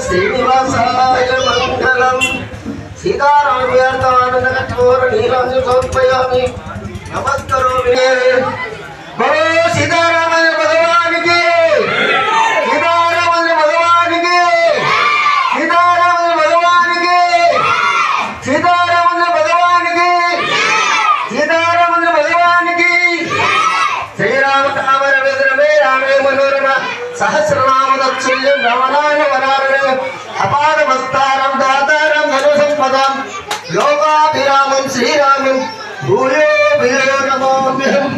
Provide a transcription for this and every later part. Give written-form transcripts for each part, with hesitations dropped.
श्रीनिवासाय मंगलम सीतारामव्यर्थाननकठोर नीलांजन समर्पयामि नमस्करोमि बोलो सीताराम भगवान की सीताराम भगवान की सीताराम भगवान की सीताराम भगवान की सीताराम भगवान की श्री राम तामर विद्रमे रामे मनोरमा सहस्रनाम तत्सुल्यं रमणाय वरारे अपार मस्तारं दातारं धनु संपदां लोकाभिरामं श्रीरामं भूयो भूयो नमाम्यहम्।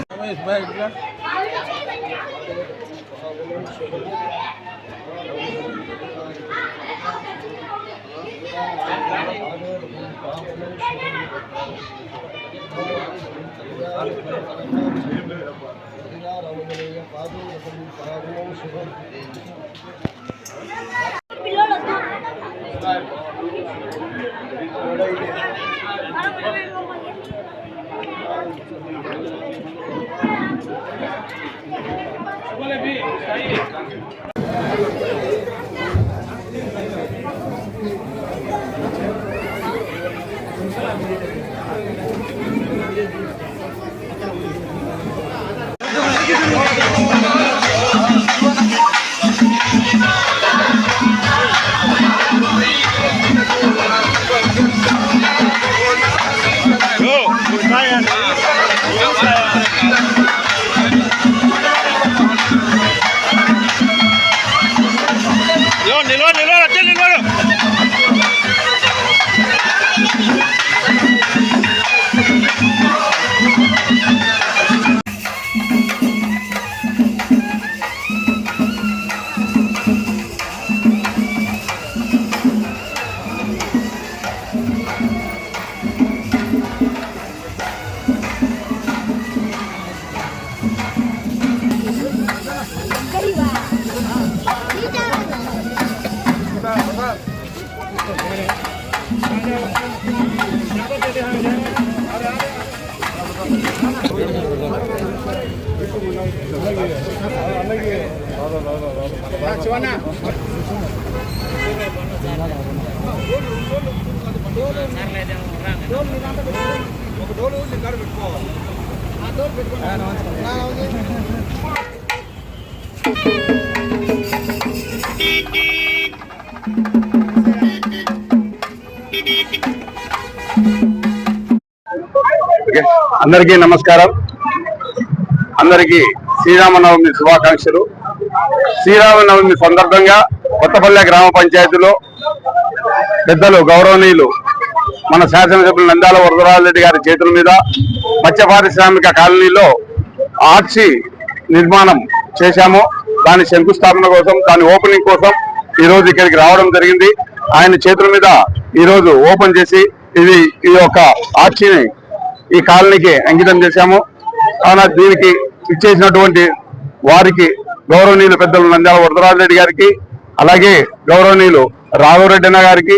అందరికీ నమస్కారం. అందరికీ శ్రీరామనవమి శుభాకాంక్షలు. శ్రీరామనవమి సందర్భంగా కొత్తపల్లె గ్రామ పంచాయతీలో పెద్దలు గౌరవనీయులు మన శాసనసభ్యులు నంద్యాల వరదరాజరెడ్డి గారి చేతుల మీద మత్స్య పారిశ్రామిక కాలనీలో ఆర్చి నిర్మాణం చేశాము. దాని శంకుస్థాపన కోసం, దాని ఓపెనింగ్ కోసం ఈరోజు ఇక్కడికి రావడం జరిగింది. ఆయన చేతుల మీద ఈరోజు ఓపెన్ చేసి ఈ యొక్క ఆర్చిని ఈ కాలనీకి అంకితం చేశాము. కావున దీనికి ఇచ్చేసినటువంటి వారికి గౌరవనీయులు పెద్దలు నంద్యాల వరదరాజరెడ్డి గారికి, అలాగే గౌరవనీయులు రాఘవరెడ్డి అన్న గారికి,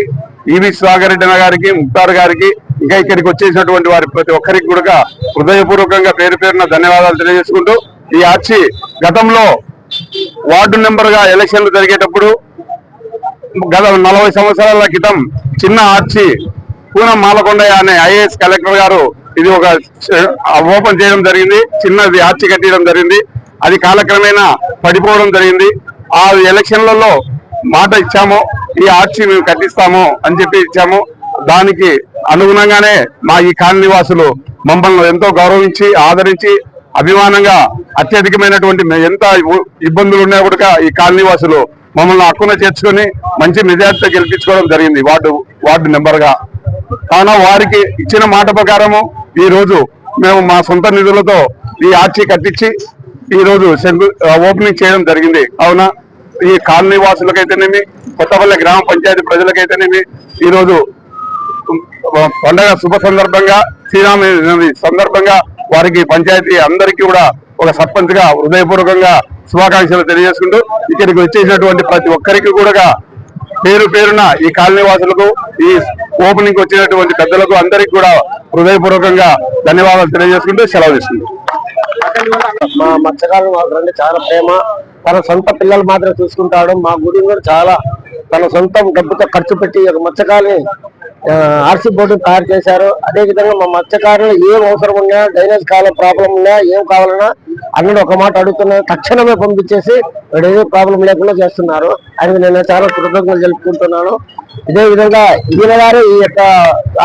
ఈవి స్వాగరెడ్డి అన్న గారికి, ముక్తార్ గారికి, ఇంకా ఇక్కడికి వచ్చేసినటువంటి వారి ప్రతి ఒక్కరికి కూడా హృదయపూర్వకంగా పేరు పేరున ధన్యవాదాలు తెలియజేసుకుంటూ, ఈ ఆర్చి గతంలో వార్డు నెంబర్ గా ఎలక్షన్లు జరిగేటప్పుడు గత 40 సంవత్సరాల క్రితం చిన్న ఆర్చి పూనం మాలకొండయ్య అనే ఐఏఎస్ కలెక్టర్ గారు ఇది ఒక ఓపెన్ చేయడం జరిగింది. చిన్నది ఆర్చి కట్టడం జరిగింది. అది కాలక్రమేణా పడిపోవడం జరిగింది. ఆ ఎలక్షన్లలో మాట ఇచ్చాము, ఈ ఆర్చి మేము కట్టిస్తాము అని చెప్పి ఇచ్చాము. దానికి అనుగుణంగానే మా ఈ కాలనీ వాసులు మమ్మల్ని ఎంతో గౌరవించి ఆదరించి అభిమానంగా అత్యధికమైనటువంటి ఎంత ఇబ్బందులు ఉన్నా కూడా ఈ కాలనీ వాసులు మమ్మల్ని హక్కున చేర్చుకొని మంచి మెజార్టీతో గెలిపించుకోవడం జరిగింది వార్డు నెంబర్ గా. కావున వారికి ఇచ్చిన మాట ప్రకారము ఈ రోజు మేము మా సొంత నిధులతో ఈ ఆర్చి కట్టించి ఈ రోజు ఓపెనింగ్ చేయడం జరిగింది. కావున ఈ కాలనీ వాసులకైతేనేమి, కొత్తపల్లి గ్రామ పంచాయతీ ప్రజలకైతేనేమి ఈ రోజు పండగ శుభ సందర్భంగా, శ్రీరామనవమి సందర్భంగా వారికి పంచాయతీ అందరికీ కూడా ఒక సర్పంచ్ గా హృదయపూర్వకంగా శుభాకాంక్షలు తెలియజేసుకుంటూ, ఇక్కడికి వచ్చేసినటువంటి ప్రతి ఒక్కరికి కూడా పేరు పేరున ఈ కాలనీ వాసులకు, ఈ ఓపెనింగ్ వచ్చినటువంటి పెద్దలకు అందరికీ కూడా హృదయపూర్వకంగా ధన్యవాదాలు తెలియజేసుకుంటూ సెలవు తీసుకుంటాం. మా మత్స్యకారులు మాత్రం చాలా ప్రేమ. తన సొంత పిల్లలు మాత్రం చూసుకుంటాడు. మా గుడిని కూడా చాలా తన సొంతం డబ్బుతో ఖర్చు పెట్టి ఒక మత్స్యకారుని ఆర్సీ బోర్డు తయారు చేశారు. అదే విధంగా మా మత్స్యకారులు ఏం అవసరం ఉన్నా, డ్రైనేజ్ కాలం ప్రాబ్లం ఉన్నా, ఏం కావాలన్నా అన్నీ ఒక మాట అడుగుతున్నారు. తక్షణమే పంపించేసి ఏ ప్రాబ్లం లేకుండా చేస్తున్నారు. అది నేను చాలా కృతజ్ఞతలు తెలుపుకుంటున్నాను. ఇదే విధంగా ఈయన గారు ఈ యొక్క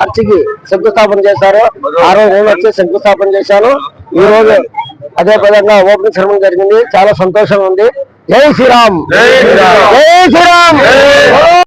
ఆర్చికి శంకుస్థాపన చేశారు. ఆ రోజు నేను వచ్చి శంకుస్థాపన చేశాను. ఈ రోజు అదే విధంగా ఓపెనింగ్ సెరమనీ జరిగింది. చాలా సంతోషంగా ఉంది. జై శ్రీరామ్, జై శ్రీరామ్.